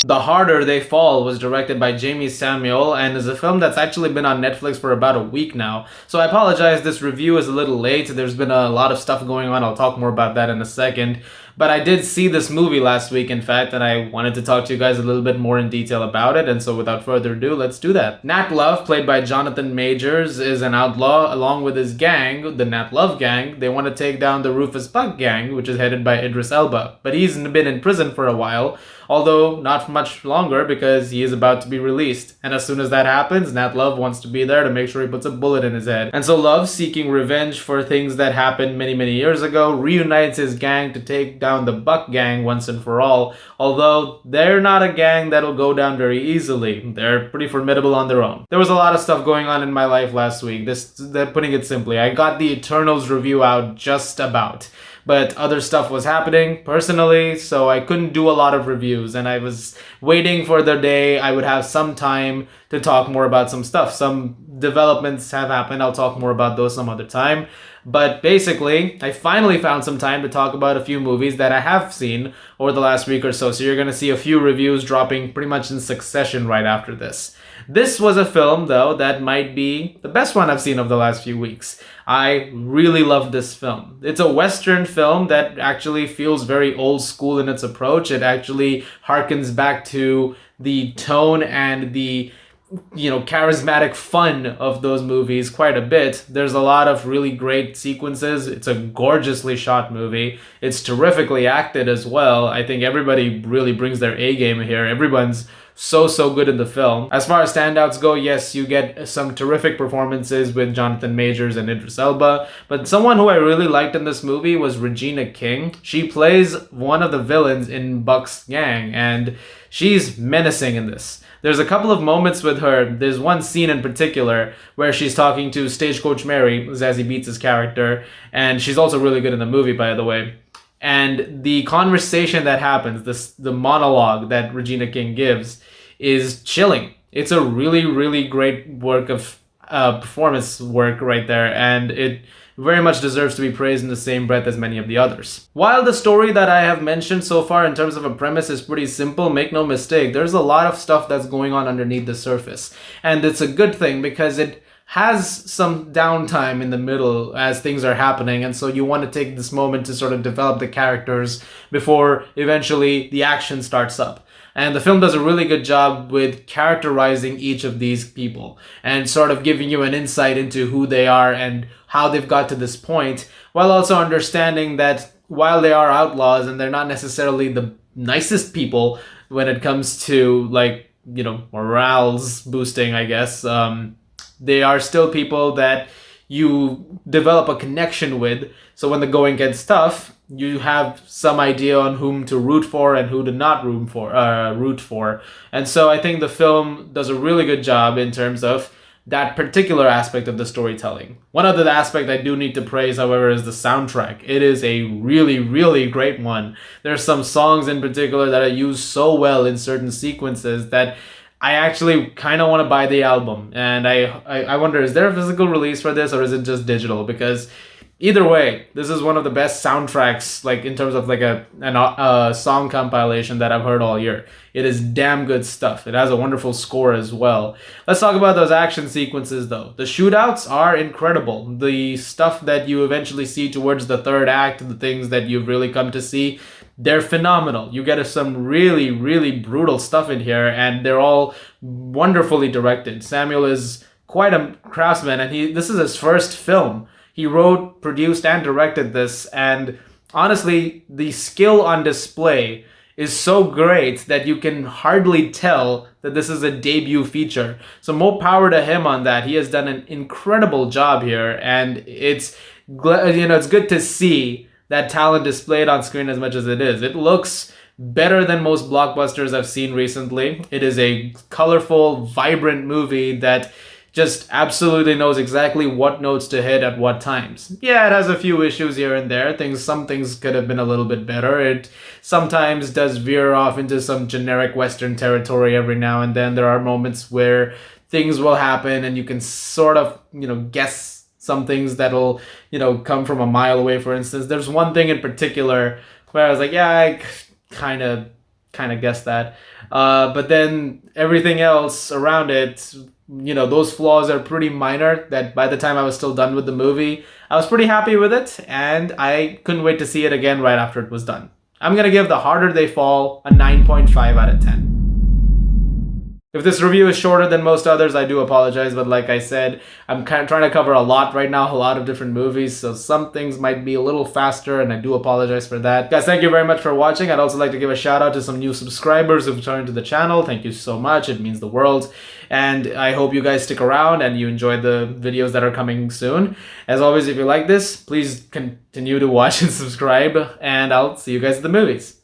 The Harder They Fall was directed by Jamie Samuel and is a film that's actually been on Netflix for about a week now. So I apologize, this review is a little late. There's been a lot of stuff going on. I'll talk more about that in a second. But I did see this movie last week, in fact, and I wanted to talk to you guys a little bit more in detail about it. And so without further ado, let's do that. Nat Love, played by Jonathan Majors, is an outlaw along with his gang, the Nat Love gang. They want to take down the Rufus Buck gang, which is headed by Idris Elba. But he's been in prison for a while, although not much longer because he is about to be released. And as soon as that happens, Nat Love wants to be there to make sure he puts a bullet in his head. And so Love, seeking revenge for things that happened many, many years ago, reunites his gang to take down the Buck gang once and for all, although they're not a gang that'll go down very easily. They're pretty formidable on their own. There was a lot of stuff going on in my life last week. Putting it simply, I got the Eternals review out just about. But other stuff was happening personally, so I couldn't do a lot of reviews, and I was waiting for the day I would have some time to talk more about some stuff. Some developments have happened. I'll talk more about those some other time. But basically, I finally found some time to talk about a few movies that I have seen over the last week or so. So you're going to see a few reviews dropping pretty much in succession right after this. This was a film, though, that might be the best one I've seen of the last few weeks. I really love this film. It's a Western film that actually feels very old school in its approach. It actually harkens back to the tone and the charismatic fun of those movies quite a bit. There's a lot of really great sequences. It's a gorgeously shot movie. It's terrifically acted as well. I think everybody really brings their A game here. Everyone's so good in the film. As far as standouts go, yes, you get some terrific performances with Jonathan Majors and Idris Elba, but someone who I really liked in this movie was Regina King. She plays one of the villains in Buck's gang, and she's menacing in this. There's a couple of moments with her. There's one scene in particular where she's talking to Stagecoach Mary, Zazie Beetz' character, and she's also really good in the movie, by the way. And the conversation that happens, the monologue that Regina King gives, is chilling. It's a really great work of performance work right there, and it very much deserves to be praised in the same breath as many of the others. While the story that I have mentioned so far in terms of a premise is pretty simple, make no mistake, there's a lot of stuff that's going on underneath the surface. And it's a good thing because it has some downtime in the middle as things are happening, and so you want to take this moment to sort of develop the characters before eventually the action starts up. And the film does a really good job with characterizing each of these people and sort of giving you an insight into who they are and how they've got to this point, while also understanding that while they are outlaws and they're not necessarily the nicest people when it comes to morals boosting, I guess, they are still people that you develop a connection with. So when the going gets tough, you have some idea on whom to root for and who to not root for. And so I think the film does a really good job in terms of that particular aspect of the storytelling. One other aspect I do need to praise, however, is the soundtrack. It is a really great one. There's some songs in particular that are used so well in certain sequences that I actually kind of want to buy the album. And I wonder, is there a physical release for this or is it just digital? Because either way, this is one of the best soundtracks, in terms of a song compilation that I've heard all year. It is damn good stuff. It has a wonderful score as well. Let's talk about those action sequences, though. The shootouts are incredible. The stuff that you eventually see towards the third act, the things that you've really come to see, they're phenomenal. You get some really brutal stuff in here, and they're all wonderfully directed. Samuel is quite a craftsman, and this is his first film. He wrote, produced, and directed this, and honestly, the skill on display is so great that you can hardly tell that this is a debut feature. So more power to him on that. He has done an incredible job here, and it's good to see that talent displayed on screen as much as it is. It looks better than most blockbusters I've seen recently. It is a colorful, vibrant movie that just absolutely knows exactly what notes to hit at what times. Yeah, it has a few issues here and there. Some things could have been a little bit better. It sometimes does veer off into some generic Western territory every now and then. There are moments where things will happen and you can sort of, guess some things that'll, come from a mile away, for instance. There's one thing in particular where I was like, yeah, I kind of kind of guessed that. But then everything else around it, those flaws are pretty minor that by the time I was still done with the movie, I was pretty happy with it, and I couldn't wait to see it again right after it was done. I'm gonna give The Harder They Fall a 9.5 out of 10. If this review is shorter than most others, I do apologize, but like I said, I'm kind of trying to cover a lot right now, a lot of different movies, so some things might be a little faster, and I do apologize for that. Guys, thank you very much for watching. I'd also like to give a shout out to some new subscribers who've joined to the channel. Thank you so much. It means the world. And I hope you guys stick around and you enjoy the videos that are coming soon. As always, if you like this, please continue to watch and subscribe, and I'll see you guys at the movies.